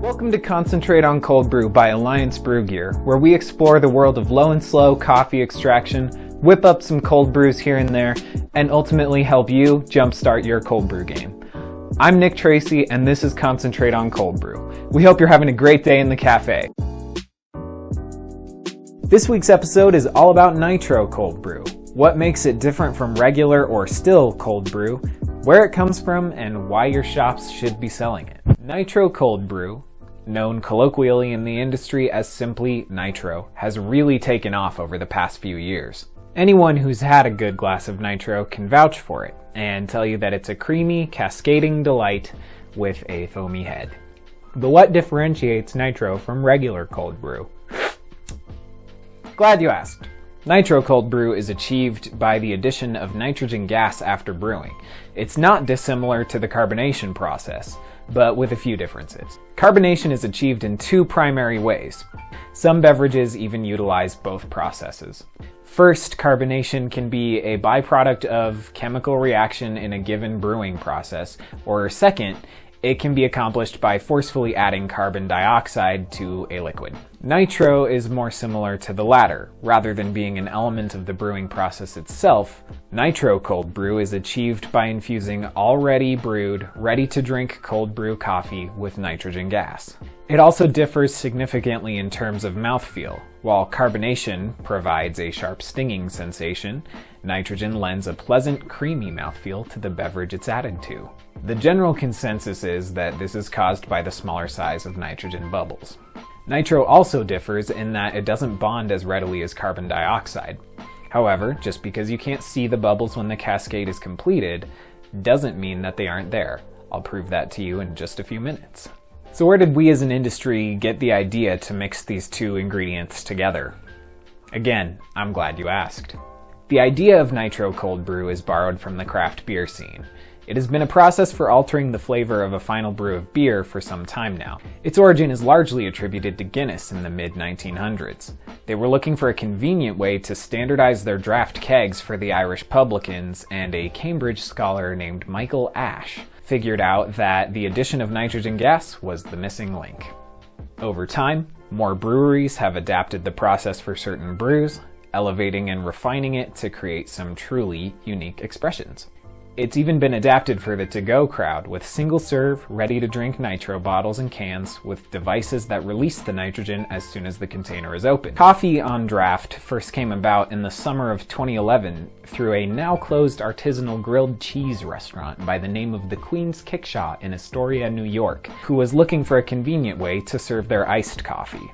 Welcome to Concentrate on Cold Brew by Alliance Brew Gear, where we explore the world of low and slow coffee extraction, whip up some cold brews here and there, and ultimately help you jumpstart your cold brew game. I'm Nick Tracy, and this is Concentrate on Cold Brew. We hope you're having a great day in the cafe. This week's episode is all about Nitro Cold Brew, what makes it different from regular or still cold brew, where it comes from, and why your shops should be selling it. Nitro Cold Brew, known colloquially in the industry as simply Nitro, has really taken off over the past few years. Anyone who's had a good glass of Nitro can vouch for it and tell you that it's a creamy, cascading delight with a foamy head. But what differentiates Nitro from regular cold brew? Glad you asked. Nitro Cold Brew is achieved by the addition of nitrogen gas after brewing. It's not dissimilar to the carbonation process, but with a few differences. Carbonation is achieved in two primary ways. Some beverages even utilize both processes. First, carbonation can be a byproduct of chemical reaction in a given brewing process, or second, it can be accomplished by forcefully adding carbon dioxide to a liquid. Nitro is more similar to the latter. Rather than being an element of the brewing process itself, Nitro Cold Brew is achieved by infusing already brewed, ready-to-drink cold brew coffee with nitrogen gas. It also differs significantly in terms of mouthfeel. While carbonation provides a sharp stinging sensation, nitrogen lends a pleasant, creamy mouthfeel to the beverage it's added to. The general consensus is that this is caused by the smaller size of nitrogen bubbles. Nitro also differs in that it doesn't bond as readily as carbon dioxide. However, just because you can't see the bubbles when the cascade is completed, doesn't mean that they aren't there. I'll prove that to you in just a few minutes. So where did we as an industry get the idea to mix these two ingredients together? Again, I'm glad you asked. The idea of Nitro Cold Brew is borrowed from the craft beer scene. It has been a process for altering the flavor of a final brew of beer for some time now. Its origin is largely attributed to Guinness in the mid-1900s. They were looking for a convenient way to standardize their draft kegs for the Irish publicans, and a Cambridge scholar named Michael Ash figured out that the addition of nitrogen gas was the missing link. Over time, more breweries have adapted the process for certain brews, elevating and refining it to create some truly unique expressions. It's even been adapted for the to-go crowd with single-serve, ready-to-drink nitro bottles and cans with devices that release the nitrogen as soon as the container is opened. Coffee on draft first came about in the summer of 2011 through a now-closed artisanal grilled cheese restaurant by the name of the Queen's Kickshaw in Astoria, New York, who was looking for a convenient way to serve their iced coffee.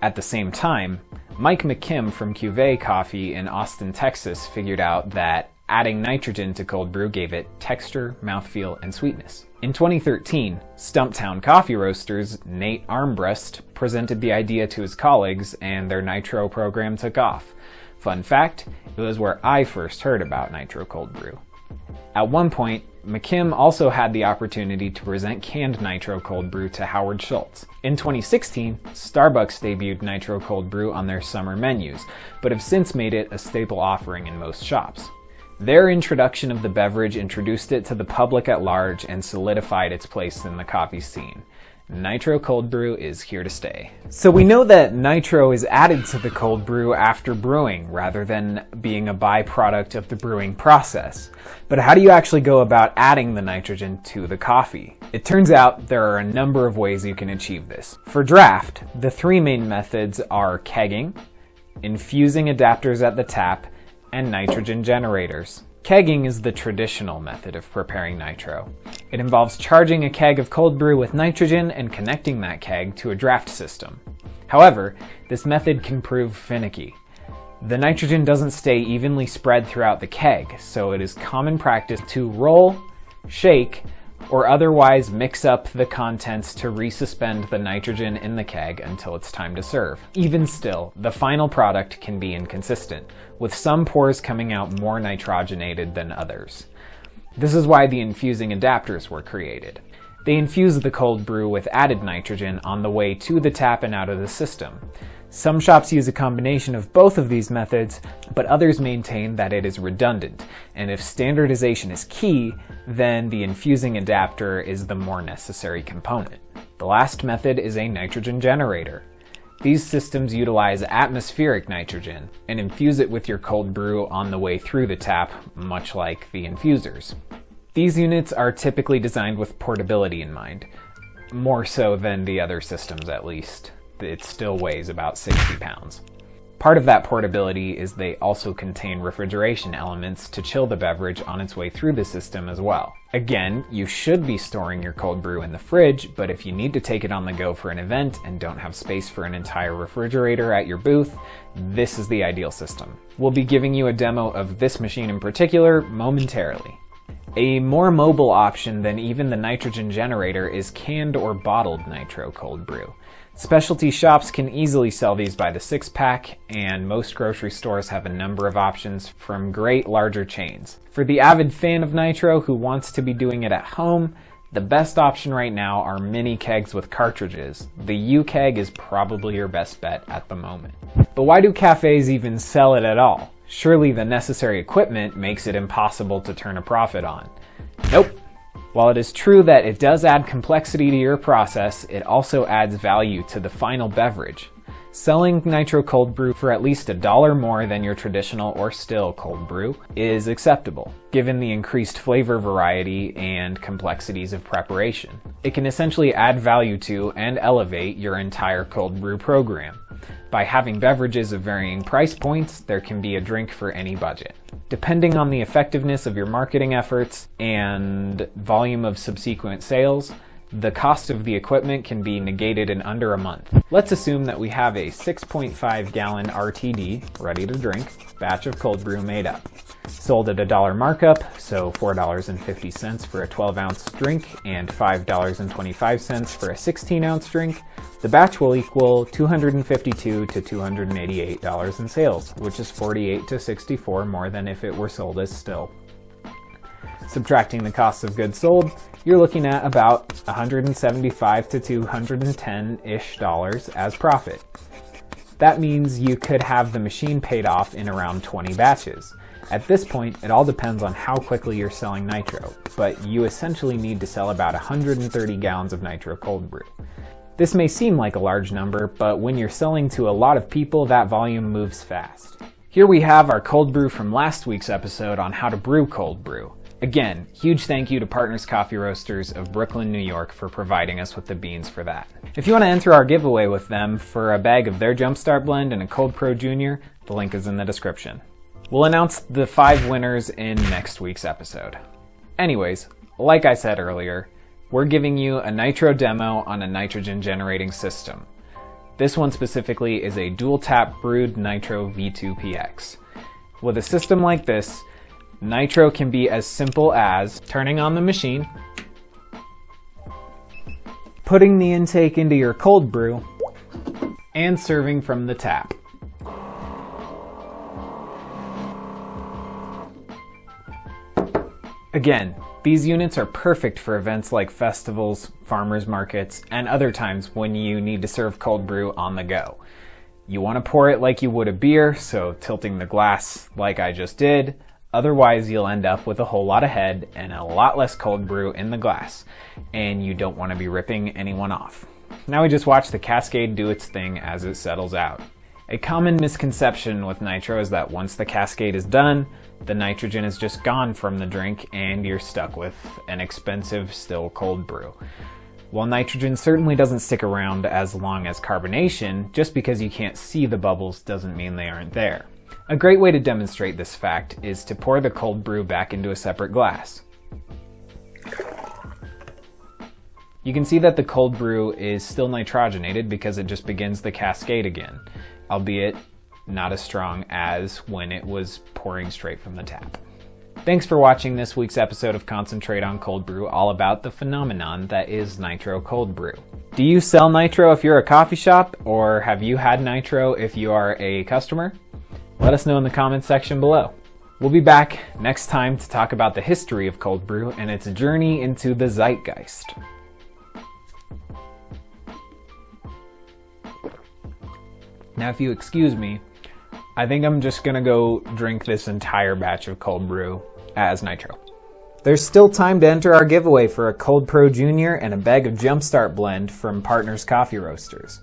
At the same time, Mike McKim from Cuvée Coffee in Austin, Texas figured out that adding nitrogen to cold brew gave it texture, mouthfeel, and sweetness. In 2013, Stumptown coffee roasters Nate Armbrust presented the idea to his colleagues, and their Nitro program took off. Fun fact, it was where I first heard about Nitro Cold Brew. At one point, McKim also had the opportunity to present canned Nitro Cold Brew to Howard Schultz. In 2016, Starbucks debuted Nitro Cold Brew on their summer menus, but have since made it a staple offering in most shops. Their introduction of the beverage introduced it to the public at large and solidified its place in the coffee scene. Nitro Cold Brew is here to stay. So we know that nitro is added to the cold brew after brewing, rather than being a byproduct of the brewing process. But how do you actually go about adding the nitrogen to the coffee? It turns out there are a number of ways you can achieve this. For draft, the three main methods are kegging, infusing adapters at the tap, and nitrogen generators. Kegging is the traditional method of preparing nitro. It involves charging a keg of cold brew with nitrogen and connecting that keg to a draft system. However, this method can prove finicky. The nitrogen doesn't stay evenly spread throughout the keg, so it is common practice to roll, shake, or otherwise mix up the contents to resuspend the nitrogen in the keg until it's time to serve. Even still, the final product can be inconsistent, with some pours coming out more nitrogenated than others. This is why the infusing adapters were created. They infuse the cold brew with added nitrogen on the way to the tap and out of the system. Some shops use a combination of both of these methods, but others maintain that it is redundant, and if standardization is key, then the infusing adapter is the more necessary component. The last method is a nitrogen generator. These systems utilize atmospheric nitrogen and infuse it with your cold brew on the way through the tap, much like the infusers. These units are typically designed with portability in mind, more so than the other systems at least. It still weighs about 60 pounds. Part of that portability is they also contain refrigeration elements to chill the beverage on its way through the system as well. Again, you should be storing your cold brew in the fridge, but if you need to take it on the go for an event and don't have space for an entire refrigerator at your booth, this is the ideal system. We'll be giving you a demo of this machine in particular momentarily. A more mobile option than even the nitrogen generator is canned or bottled Nitro Cold Brew. Specialty shops can easily sell these by the 6-pack, and most grocery stores have a number of options from great larger chains. For the avid fan of Nitro who wants to be doing it at home, the best option right now are mini kegs with cartridges. The U-Keg is probably your best bet at the moment. But why do cafes even sell it at all? Surely the necessary equipment makes it impossible to turn a profit on. Nope. While it is true that it does add complexity to your process, it also adds value to the final beverage. Selling Nitro Cold Brew for at least $1 more than your traditional or still cold brew is acceptable, given the increased flavor variety and complexities of preparation. It can essentially add value to and elevate your entire cold brew program. By having beverages of varying price points, there can be a drink for any budget. Depending on the effectiveness of your marketing efforts and volume of subsequent sales, the cost of the equipment can be negated in under a month. Let's assume that we have a 6.5 gallon RTD, ready to drink, batch of cold brew made up. Sold at $1 markup, so $4.50 for a 12-ounce drink and $5.25 for a 16-ounce drink, the batch will equal $252 to $288 in sales, which is $48 to $64 more than if it were sold as still. Subtracting the cost of goods sold, you're looking at about $175 to $210-ish as profit. That means you could have the machine paid off in around 20 batches. At this point, it all depends on how quickly you're selling Nitro, but you essentially need to sell about 130 gallons of Nitro Cold Brew. This may seem like a large number, but when you're selling to a lot of people, that volume moves fast. Here we have our cold brew from last week's episode on how to brew cold brew. Again, huge thank you to Partners Coffee Roasters of Brooklyn, New York for providing us with the beans for that. If you want to enter our giveaway with them for a bag of their Jumpstart blend and a Cold Pro Junior, the link is in the description. We'll announce the 5 winners in next week's episode. Anyways, like I said earlier, we're giving you a Nitro demo on a nitrogen generating system. This one specifically is a dual tap brewed Nitro V2PX. With a system like this, Nitro can be as simple as turning on the machine, putting the intake into your cold brew, and serving from the tap. Again, these units are perfect for events like festivals, farmers markets, and other times when you need to serve cold brew on the go. You want to pour it like you would a beer, so tilting the glass like I just did. Otherwise, you'll end up with a whole lot of head and a lot less cold brew in the glass, and you don't want to be ripping anyone off. Now we just watch the cascade do its thing as it settles out. A common misconception with Nitro is that once the cascade is done, the nitrogen is just gone from the drink and you're stuck with an expensive still cold brew. While nitrogen certainly doesn't stick around as long as carbonation, just because you can't see the bubbles doesn't mean they aren't there. A great way to demonstrate this fact is to pour the cold brew back into a separate glass. You can see that the cold brew is still nitrogenated because it just begins the cascade again, albeit not as strong as when it was pouring straight from the tap. Thanks for watching this week's episode of Concentrate on Cold Brew, all about the phenomenon that is Nitro Cold Brew. Do you sell Nitro if you're a coffee shop, or have you had Nitro if you are a customer? Let us know in the comments section below. We'll be back next time to talk about the history of cold brew and its journey into the zeitgeist. Now if you excuse me, I think I'm just gonna go drink this entire batch of cold brew as Nitro. There's still time to enter our giveaway for a Cold Pro Junior and a bag of Jumpstart blend from Partners Coffee Roasters.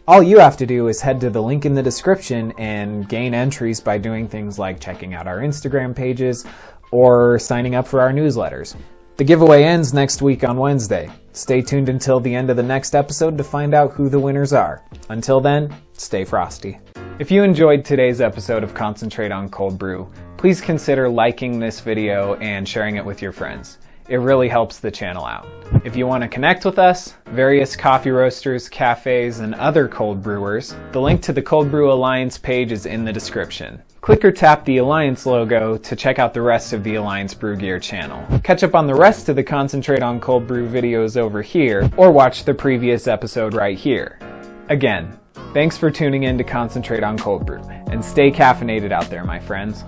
All you have to do is head to the link in the description and gain entries by doing things like checking out our Instagram pages or signing up for our newsletters. The giveaway ends next week on Wednesday. Stay tuned until the end of the next episode to find out who the winners are. Until then, stay frosty. If you enjoyed today's episode of Concentrate on Cold Brew, please consider liking this video and sharing it with your friends. It really helps the channel out. If you want to connect with us, various coffee roasters, cafes, and other cold brewers, the link to the Cold Brew Alliance page is in the description. Click or tap the Alliance logo to check out the rest of the Alliance Brew Gear channel. Catch up on the rest of the Concentrate on Cold Brew videos over here, or watch the previous episode right here. Again, thanks for tuning in to Concentrate on Cold Brew, and stay caffeinated out there, my friends.